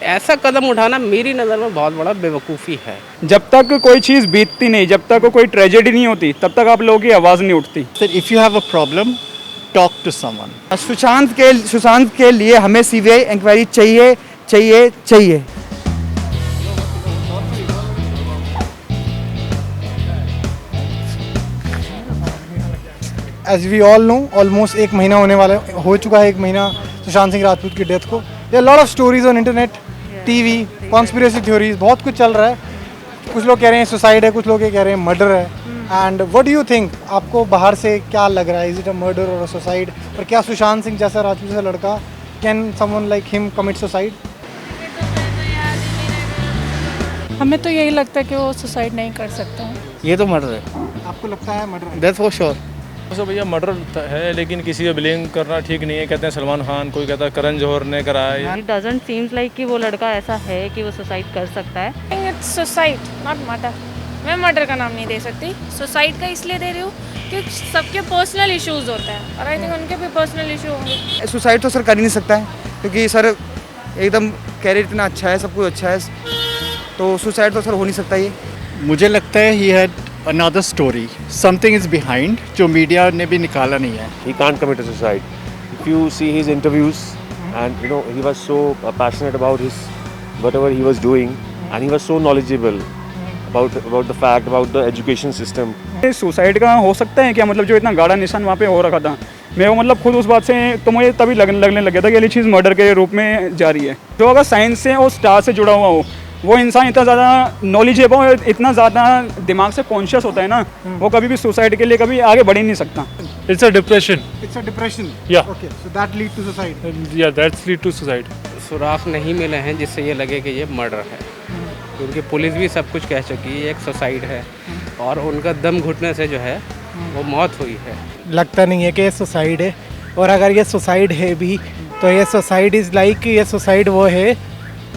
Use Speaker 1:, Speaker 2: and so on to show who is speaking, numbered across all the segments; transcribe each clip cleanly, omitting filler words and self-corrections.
Speaker 1: ऐसा कदम उठाना मेरी नज़र में बहुत बड़ा बेवकूफ़ी है।
Speaker 2: जब तक कोई चीज़ बीतती नहीं, जब तक कोई ट्रेजेडी नहीं होती, तब तक आप लोगों की आवाज़ नहीं उठती।
Speaker 3: Sir, if you have a problem, talk to someone.
Speaker 4: Sushant के लिए हमें सीबीआई इंक्वायरी चाहिए चाहिए चाहिए।
Speaker 5: As we all know almost एक महीना होने वाला हो चुका है, एक महीना सुशांत सिंह राजपूत की डेथ को। There lot of stories on internet, TV, conspiracy theories, बहुत कुछ चल रहा है। कुछ लोग कह रहे हैं सुसाइड है, कुछ लोग ये कह रहे हैं मर्डर है। And what do you think, आपको बाहर से क्या लग रहा है, इज इट अ मर्डर और अ सुसाइड? और क्या सुशांत सिंह जैसा राजपूत जैसा लड़का, can someone like him commit suicide?
Speaker 6: हमें तो यही लगता है कि वो सुसाइड नहीं कर सकता है।
Speaker 7: ये तो मर्डर है,
Speaker 5: आपको लगता है मर्डर?
Speaker 7: That's for sure.
Speaker 8: तो भैया मर्डर है, लेकिन किसी को ब्लेम करना ठीक नहीं है। कहते हैं सलमान खान, कोई कहता है करण जौहर ने कराया है।
Speaker 9: It doesn't seems like कि वो लड़का ऐसा है कि वो सुसाइड कर सकता है।
Speaker 6: It's suicide not murder. मैं मर्डर का नाम नहीं दे सकती, सुसाइड का इसलिए दे रही हूँ कि सबके पर्सनल इश्यूज होते हैं और आई थिंक उनके भी पर्सनल इशू होंगे।
Speaker 4: सुसाइड तो सर कर ही नहीं सकता है, क्योंकि सर एकदम कैरियर इतना अच्छा है, सब कुछ अच्छा है, तो सुसाइड तो सर हो नहीं सकता ये।
Speaker 3: मुझे लगता है he had another story, something is behind जो मीडिया ने भी निकाला नहीं है।
Speaker 10: He can't commit a suicide. If you see his interviews, and you know he was so passionate about his whatever he was doing, and he was so knowledgeable about the fact about the education system.
Speaker 2: Suicide का हो सकता है क्या? मतलब जो इतना गाढ़ा निशान वहाँ पे हो रखा था, मेरे को मतलब खुद उस बात से तो मुझे तभी लगने लग गया था कि ये चीज़ मर्डर के रूप में जा रही है। जो अगर साइंस से और स्टार से जुड़ा हुआ हो, वो इंसान इतना ज़्यादा नॉलेजेबल और इतना ज़्यादा दिमाग से कॉन्शियस होता है ना, वो कभी भी सुसाइड के लिए कभी आगे बढ़ ही नहीं सकता।
Speaker 8: It's a depression.
Speaker 5: It's a depression,
Speaker 8: या
Speaker 5: okay, so that lead to suicide.
Speaker 8: या दैट्स लीड टू सुसाइड।
Speaker 1: सुराख नहीं मिले हैं जिससे ये लगे कि ये मर्डर है, क्योंकि पुलिस भी सब कुछ कह चुकी है, एक सुसाइड है और उनका दम घुटने से जो है वो मौत हुई है।
Speaker 5: लगता नहीं है कि ये सुसाइड है, और अगर ये सुसाइड है भी तो ये सुसाइड इज़ लाइक, ये सुसाइड वो है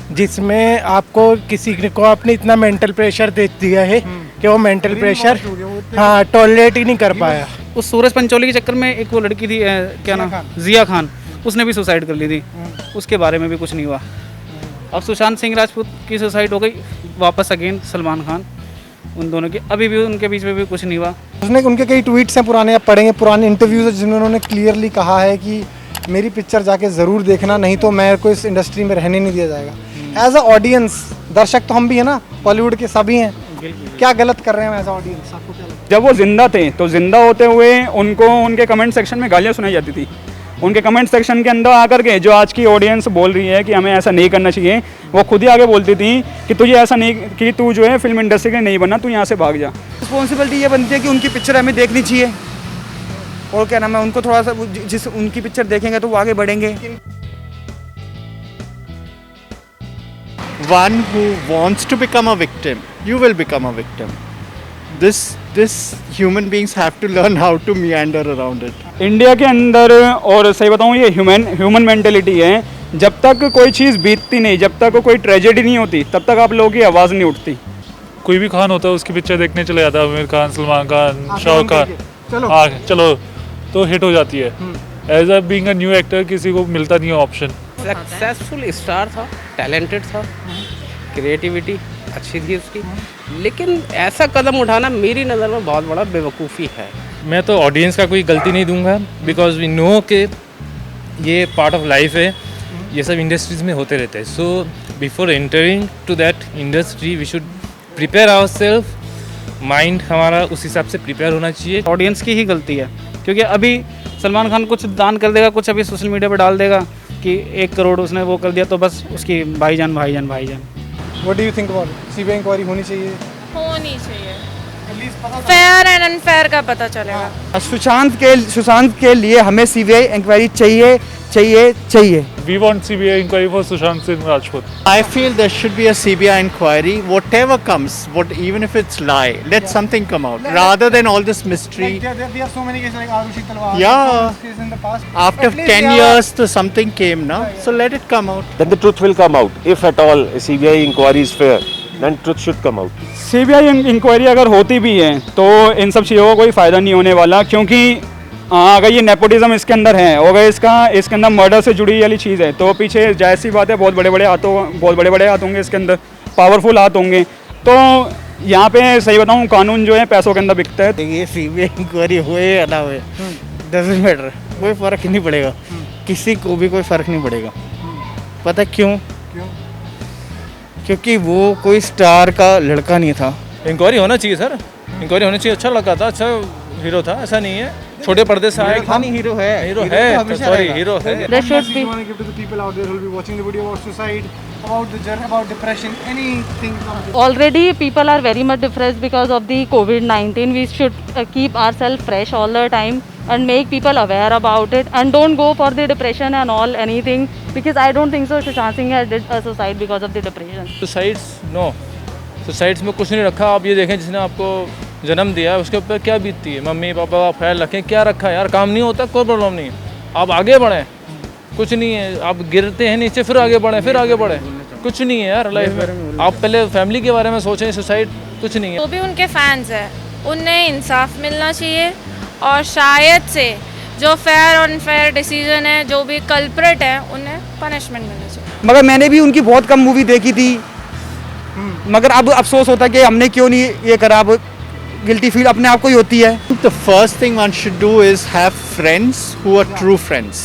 Speaker 5: जिसमें आपको किसी को आपने इतना मेंटल प्रेशर दे दिया है कि वो मेंटल प्रेशर हाँ टॉलरेट ही नहीं कर पाया।
Speaker 7: उस सूरज पंचोली के चक्कर में एक वो लड़की थी, क्या नाम, जिया खान, उसने भी सुसाइड कर ली थी, उसके बारे में भी कुछ नहीं हुआ। अब सुशांत सिंह राजपूत की सुसाइड हो गई, वापस अगेन सलमान खान, उन दोनों की अभी भी उनके बीच में भी कुछ नहीं हुआ।
Speaker 5: उसने उनके कई ट्वीट्स हैं पुराने, आप पढ़ेंगे पुराने इंटरव्यूज जिसमें उन्होंने क्लियरली कहा है कि मेरी पिक्चर जाके ज़रूर देखना, नहीं तो मेरे को इस इंडस्ट्री में रहने नहीं दिया जाएगा। एज अ ऑडियंस, दर्शक तो हम भी हैं ना, बॉलीवुड के सभी हैं, क्या गलत कर रहे हैं एज अ ऑडियंस? आपको क्या लगता है?
Speaker 2: जब वो जिंदा थे तो जिंदा होते हुए उनको उनके कमेंट सेक्शन में गालियाँ सुनाई जाती थी। उनके कमेंट सेक्शन के अंदर आकर के जो आज की ऑडियंस बोल रही है कि हमें ऐसा नहीं करना चाहिए, वो खुद ही आगे बोलती थी कि तुझे ऐसा नहीं, कि तू जो है फिल्म इंडस्ट्री के नहीं बनना, तू यहाँ से भाग जा।
Speaker 4: रिस्पॉन्सिबिलिटी ये बनती है कि उनकी पिक्चर हमें देखनी चाहिए, और क्या नाम है, उनको थोड़ा सा जिस उनकी पिक्चर देखेंगे तो वो आगे बढ़ेंगे।
Speaker 3: One who wants to become a victim, you will become a victim. This human beings have to learn how to meander around it.
Speaker 2: India के अंदर, और सही बताऊँ, ये ह्यूमन मेंटेलिटी है, जब तक कोई चीज़ बीतती नहीं, जब तक कोई ट्रेजेडी नहीं होती, तब तक आप लोगों की आवाज़ नहीं उठती।
Speaker 8: कोई भी खान होता है उसकी पिक्चर देखने चले जाता है, आमिर खान, सलमान खान, शाहरुख खान, चलो तो हिट हो जाती है। As a being a new actor किसी को मिलता नहीं है ऑप्शन।
Speaker 1: सक्सेसफुल स्टार था, टैलेंटेड था, क्रिएटिविटी अच्छी थी उसकी, लेकिन ऐसा कदम उठाना मेरी नज़र में बहुत बड़ा बेवकूफ़ी है।
Speaker 8: मैं तो ऑडियंस का कोई गलती नहीं दूंगा, बिकॉज वी नो कि ये पार्ट ऑफ लाइफ है, ये सब इंडस्ट्रीज में होते रहते हैं। So before entering to that industry we should prepare ourselves, mind हमारा उस हिसाब से प्रिपेयर होना चाहिए।
Speaker 7: ऑडियंस की ही गलती है, क्योंकि अभी सलमान खान कुछ दान कर देगा, कुछ अभी सोशल मीडिया पर डाल देगा कि 1 करोड़ उसने वो कर दिया, तो बस उसकी भाईजान भाईजान भाईजान।
Speaker 5: What do you think about CBI inquiry होनी चाहिए?
Speaker 6: होनी चाहिए, फेयर एंड अनफेयर का पता चलेगा।
Speaker 4: सुशांत के लिए हमें सीबीआई इंक्वायरी चाहिए चाहिए चाहिए।
Speaker 8: We want CBI inquiry for Sushant Singh Rajput.
Speaker 3: I feel there should be a CBI inquiry, whatever comes, even if it's lie, let something come out, rather than all this mystery.
Speaker 5: We have so many cases like Arushi Talwar.
Speaker 3: Yeah.
Speaker 5: In the past.
Speaker 3: After 10 years, something came now, so let it come out.
Speaker 10: Then the truth will come out. If at all a CBI inquiry is fair, then truth should come out.
Speaker 2: CBI inquiry अगर होती भी है तो इन सब चीज़ों का कोई फ़ायदा नहीं होने वाला, क्योंकि हाँ, अगर ये नेपोटिज्म इसके अंदर है, अगर इसके अंदर मर्डर से जुड़ी वाली चीज़ है, तो पीछे जाहिर सी बात है बहुत बड़े बड़े हाथ होंगे इसके अंदर, पावरफुल हाथ होंगे। तो यहाँ पे सही बताऊँ, कानून जो है पैसों के अंदर बिकता है।
Speaker 11: देखिए सीबीआई इंक्वायरी हुए या ना हुए, डजंट मैटर, कोई फ़र्क ही नहीं पड़ेगा, किसी को भी कोई फ़र्क नहीं पड़ेगा। पता क्यों? क्योंकि वो कोई स्टार का लड़का नहीं था।
Speaker 8: इंक्वायरी होना चाहिए सर, इंक्वायरी होनी चाहिए। अच्छा लगा था, अच्छा हीरो था, ऐसा नहीं है छोटे पर्दे से आया।
Speaker 11: था नहीं, हीरो है,
Speaker 8: हीरो है, सॉरी हीरो है।
Speaker 9: There should be.
Speaker 5: You want to give to the people out there who will be watching the video about suicide, about the journey, about depression, anything.
Speaker 9: Already people are very much depressed because of the COVID-19. We should keep ourselves fresh all the time and make people aware about it, and don't go for the depression and all anything, because I don't think so Sushant Singh has did a suicide because of the depression.
Speaker 8: Suicides no, suicides में कुछ नहीं रखा। आप ये देखें जिसने आपको जन्म दिया है उसके ऊपर क्या बीतती है। मम्मी पापा का ख्याल रखें, क्या रखा है यार, काम नहीं होता कोई प्रॉब्लम नहीं, आप आगे बढ़ें, कुछ नहीं है। आप गिरते हैं नीचे फिर आगे बढ़ें, फिर आगे बढ़ें, कुछ नहीं है यार लाइफ में। आप पहले फैमिली के बारे में सोचें, सुसाइड कुछ नहीं है।
Speaker 6: तो भी उनके फैंस हैं, उन्हें इंसाफ मिलना चाहिए, और शायद से जो फेयर और अनफेयर डिसीजन है, जो भी कल्प्रेट है, उन्हें पनिशमेंट मिलनी चाहिए।
Speaker 4: मगर मैंने भी उनकी बहुत कम मूवी देखी थी, मगर अब अफसोस होता है कि हमने क्यों नहीं ये करा। अब गिल्टी फील अपने आप को ही होती है।
Speaker 3: The first thing one should do is have friends who are true friends.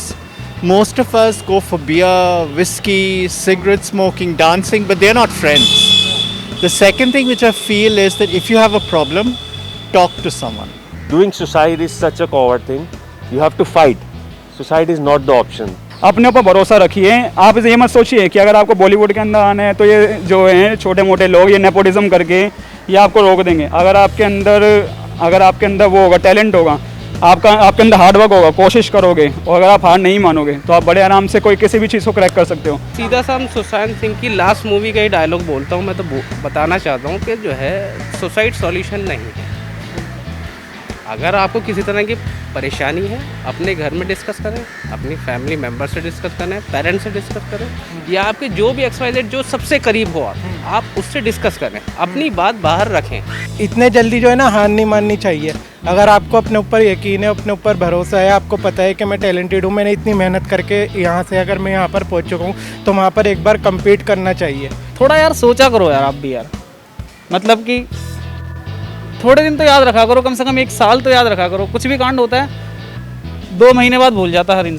Speaker 3: Most of us go for beer, whiskey, cigarette smoking, dancing, but they're not friends. The second thing which I feel is that if you have a problem, talk to someone.
Speaker 10: Doing suicide is such a coward thing. You have to fight. Suicide is not the option.
Speaker 2: अपने ऊपर भरोसा रखिए। आप ये मत सोचिए कि अगर आपको बॉलीवुड के अंदर आना है तो ये जो हैं छोटे मोटे लोग ये नेपोटिज्म करके ये आपको रोक देंगे। अगर आपके अंदर वो होगा, टैलेंट होगा, आपके अंदर हार्डवर्क होगा, कोशिश करोगे, और अगर आप हार नहीं मानोगे तो आप बड़े आराम से कोई किसी भी चीज़ को क्रैक कर सकते हो।
Speaker 1: सीधा सा हम सुशांत सिंह की लास्ट मूवी का ही डायलॉग बोलता हूँ। मैं तो बताना चाहता हूँ कि जो है सुसाइड सॉल्यूशन नहीं है। अगर आपको किसी तरह की परेशानी है, अपने घर में डिस्कस करें, अपनी फैमिली मेम्बर से डिस्कस करें, पेरेंट्स से डिस्कस करें, या आपके जो भी XYZ जो सबसे करीब हो आप उससे डिस्कस करें, अपनी बात बाहर रखें।
Speaker 11: इतने जल्दी जो है ना हार नहीं माननी चाहिए। अगर आपको अपने ऊपर यकीन है, अपने ऊपर भरोसा है, आपको पता है कि मैं टैलेंटेड हूँ, मैंने इतनी मेहनत करके यहाँ से अगर मैं यहाँ पर पहुँच चुका हूँ, तो वहाँ पर एक बार कम्पीट करना चाहिए।
Speaker 7: थोड़ा यार सोचा करो यार, आप भी यार, मतलब कि थोड़े दिन तो याद रखा करो, कम से कम 1 साल तो याद रखा करो। कुछ भी कांड होता है 2 महीने बाद भूल जाता हर इंसान।